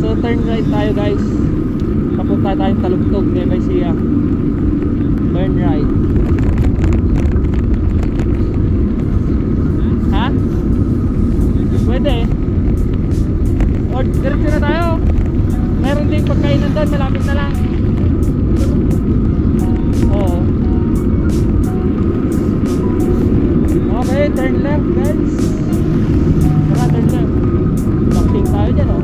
So turn right tayo guys. Papunta tayong Talugtog, Nueva Ecija. Turn right. Ha? Pwede. O diretso na tayo. Meron ding pagkainan doon, malapit na lang. Oo. Okay, turn left guys. Tara, turn left. Parking tayo dyan oh.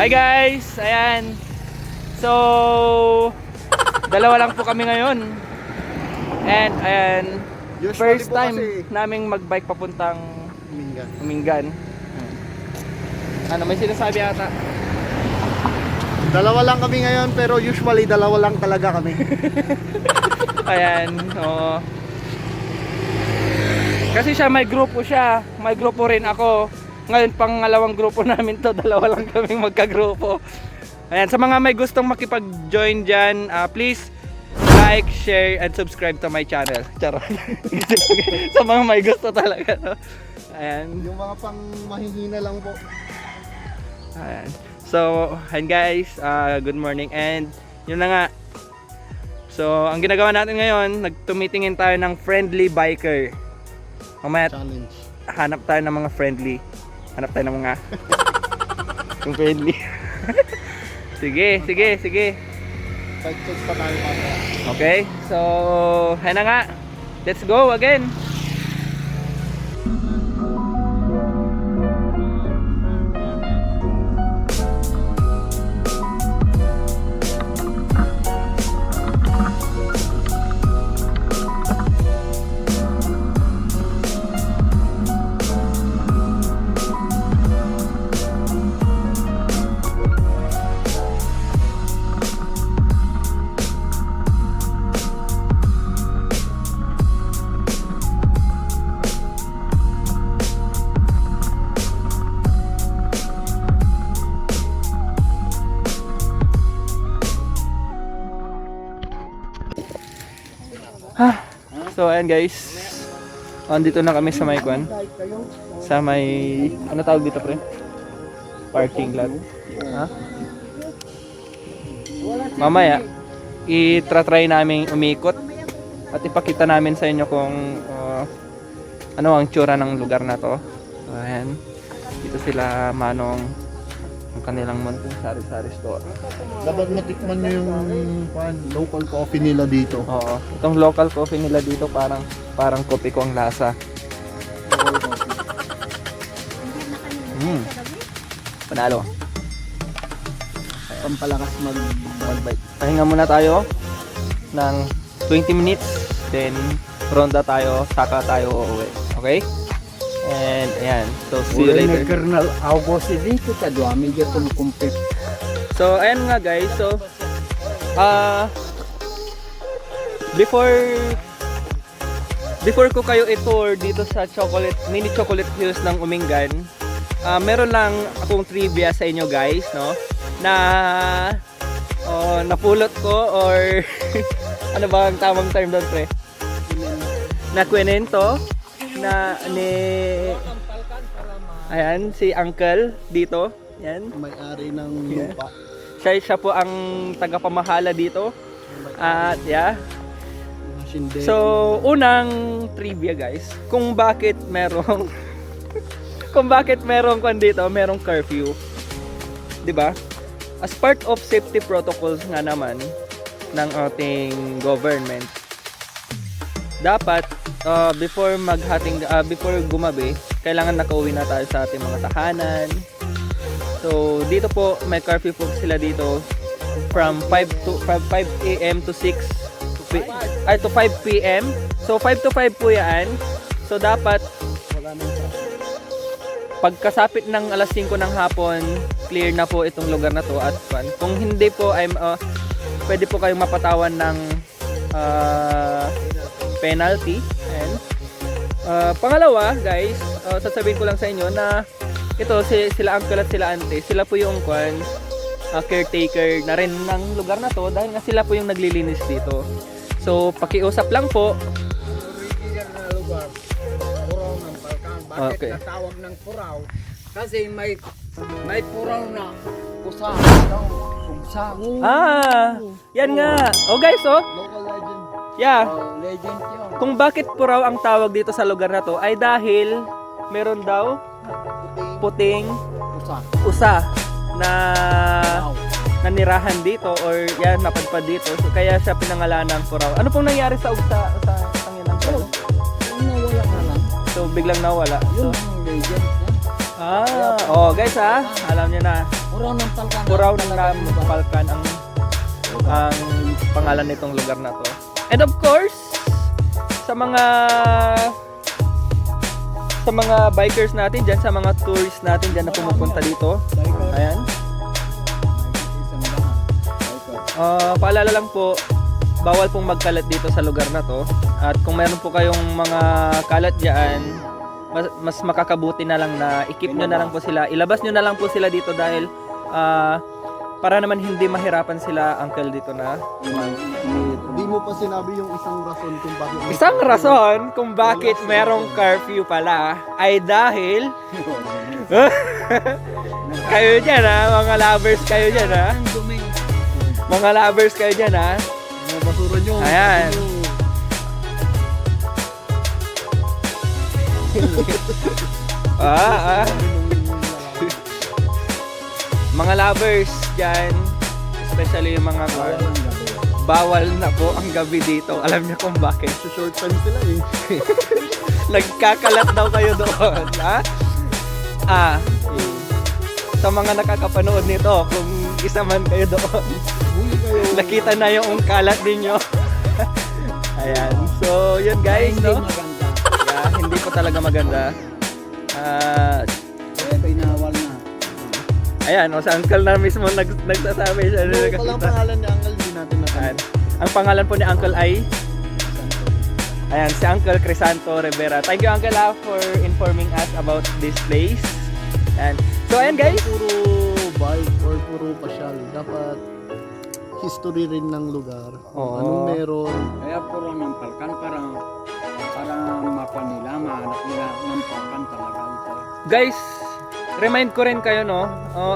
Hi guys! Ayan. So, dalawa lang po kami ngayon. And ayan, first time naming magbike papuntang Umingan. Ano, may sinasabi ata? Dalawa lang kami ngayon, pero usually dalawa lang talaga kami. Ayan, oo. Kasi siya may grupo siya, may grupo rin ako. Ngayon pangalawang grupo namin to, dalawa lang kaming magkagrupo. Ayan, sa mga may gustong makipag-join dyan, please like, share, and subscribe to my channel. Charot. Sa mga may gusto talaga, no? Ayan. Yung mga pang mahihina lang po. Ayan. So, ayan guys, good morning. And yun na nga. So, ang ginagawa natin ngayon, nagtumitingin tayo ng friendly biker. Mamaya, Challenge. hanap tayo ng mga friendly. Hanap tayo ng mga yung friendly. Sige. Bike checks pa tayo mamaya. Okay, so ayan na nga. Let's go again. So ayan guys, andito na kami sa may kwan, sa may, ano tawag dito pre? Parking lot. Ha? Mamaya i-try namin umikot at ipakita namin sa inyo kung ano ang tsura ng lugar na to. So, ayan, dito sila Manong, ang kanilang munting sari-sari store. Dapat matikman nyo yung local coffee nila dito. Oo, itong local coffee nila dito parang kopi ko ang lasa. Panalo. Pampalakas mag-bike. Pahinga muna tayo ng 20 minutes, then ronda tayo, saka tayo uuwi. Okay? And ayan. So see you later. Kernel August dito ta do amiga kung kumpit. So ayan nga guys. So before ko kayo i-tour dito sa mini chocolate hills ng Umingan, meron lang akong trivia sa inyo guys, no? Na napulot ko or ano ba ang tamang term doon, pre? Na kwento na ni ayan si Uncle dito. Yan. May-ari ng lupa. Siya po ang tagapamahala dito. At yeah. So, unang trivia guys, kung bakit merong merong curfew. 'Di ba? As part of safety protocols nga naman ng ating government, dapat before gumabi, kailangan nakauwi na tayo sa ating mga tahanan. So, dito po may curfew po sila dito from 5 AM to 5 PM. So 5 to 5 po 'yan. So dapat pagkasapit ng alas 5 ng hapon, clear na po itong lugar na to at kung hindi po ay pwede po kayong mapatawan ng penalty. And pangalawa, guys, sasabihin ko lang sa inyo na ito sila uncle at sila auntie, sila po yung caretaker na rin ng lugar na to dahil nga sila po yung naglilinis dito. So pakiusap lang po. Original na lugar. Puraw ng Balkan. Bakit Okay. natawag ng puraw? Kasi may puraw na kusa. Kumsa. Yan nga. Oh guys, Local legend. yeah. Legend yun. Kung bakit puraw ang tawag dito sa lugar na to ay dahil meron daw puting Kusa. usa na Wow. nanirahan dito or yan napadpad dito. So kaya siya pinangalan ng puraw. Ano pong nangyari sa Panginoon? Yung nawala na lang. So biglang nawala. Yun So, ang legend yan. guys alam niyo na. Puraw ng Balkan. Puraw ng Palkan ang pangalan nitong lugar na to. And of course, sa mga bikers natin dyan, sa mga tourists natin dyan na pumupunta dito. Ayan. Paalala lang po, bawal pong magkalat dito sa lugar na to. At kung meron po kayong mga kalat dyan, mas makakabuti na lang na i-keep nyo na lang po sila. Ilabas nyo na lang po sila dito dahil para naman hindi mahirapan sila uncle dito na. Hindi mo pa sinabi yung isang rason kung bakit. Isang rason kung bakit merong curfew pala ay dahil kayo dyan mga lovers kayo dyan Ang dumi. mga lovers kayo dyan Mga basura nyo. Ayan. Mga lovers dyan, especially yung mga bawal na po ang gabi dito. Alam niyo kung bakit? Short time sila eh. Nagkakalat daw kayo doon, sa mga nakakapanood nito, kung isa man kayo doon, Huli kayo. nakita na yung kalat ninyo. Ayan. So, yun guys, Hindi no? maganda. Yeah, hindi po talaga maganda. Kaya pinawal na. Ayan, sa uncle na mismo nagsasabi siya. Ano palang pangalan ni Uncle? Hindi natin Ayan. natin. Ang pangalan po ni Uncle ay ayan, si Uncle Crisanto Rivera. Thank you Uncle for informing us about this place. And so ayan guys. Puro bike or puro pasyal. Dapat history rin ng lugar. Oo. Anong meron. Kaya puraw ng Balkan para mapanila, mahanap nila ng Balkan talaga ito. Guys, remind ko rin kayo no.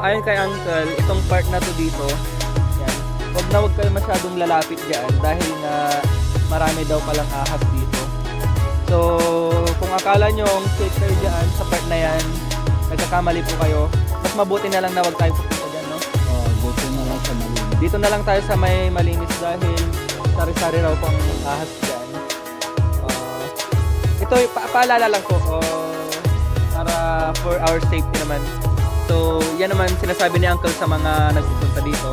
Ayon kay Uncle, itong part na to dito. Yan. Huwag kayo masyadong lalapit diyan dahil nga marami daw palang ahas dito. So, kung akala nyo safe kayo diyan sa part na yan, nagkakamali po kayo. Mas mabuti na lang na huwag tayo pupunta diyan, no? Buto na lang sa malinis. Dito na lang tayo sa may malinis dahil sari-sari raw pang ahas dyan. Ito, paalala lang po para for our safety naman. So, yan naman sinasabi ni Uncle sa mga nagpupunta dito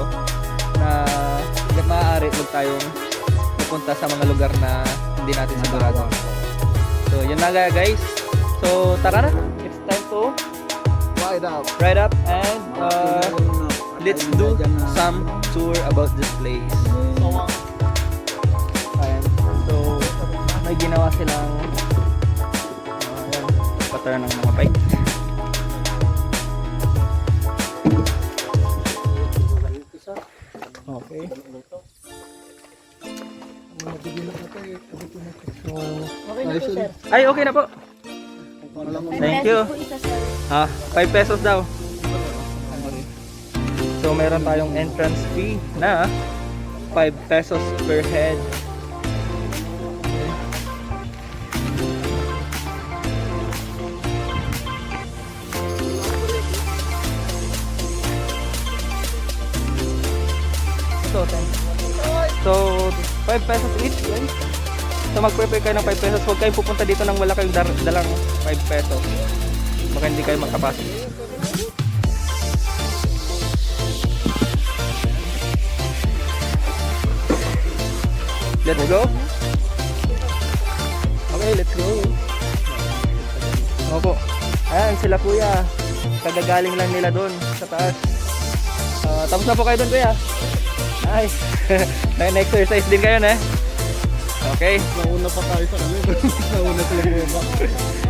na hanggat maaari huwag tayong pupunta sa mga lugar na hindi natin sigurado. So, yun na guys. So, tara na. It's time to Ride up. ride up and let's do some tour about this place. Ayan. So, may ginawa silang pattern ng mga bike. Okay. Ay, okay na po. Thank you. 5 pesos daw. So, meron tayong entrance fee na 5 pesos per head. So, thanks. So, 5 pesos each, guys. So, mag-prepare kayo ng 5 pesos. Huwag kayong pupunta dito nang wala kayong dalang 5 pesos. Baka hindi kayo makapasok. Let's go. Okay, let's go. Opo. Ayan, sila kuya. Kagagaling lang nila doon sa taas. Tapos na po kayo doon, kuya. Nice. Nag-exercise din kayo, na. Okay. Nauna pa tayo sa kanila. Nauna sila bumaba.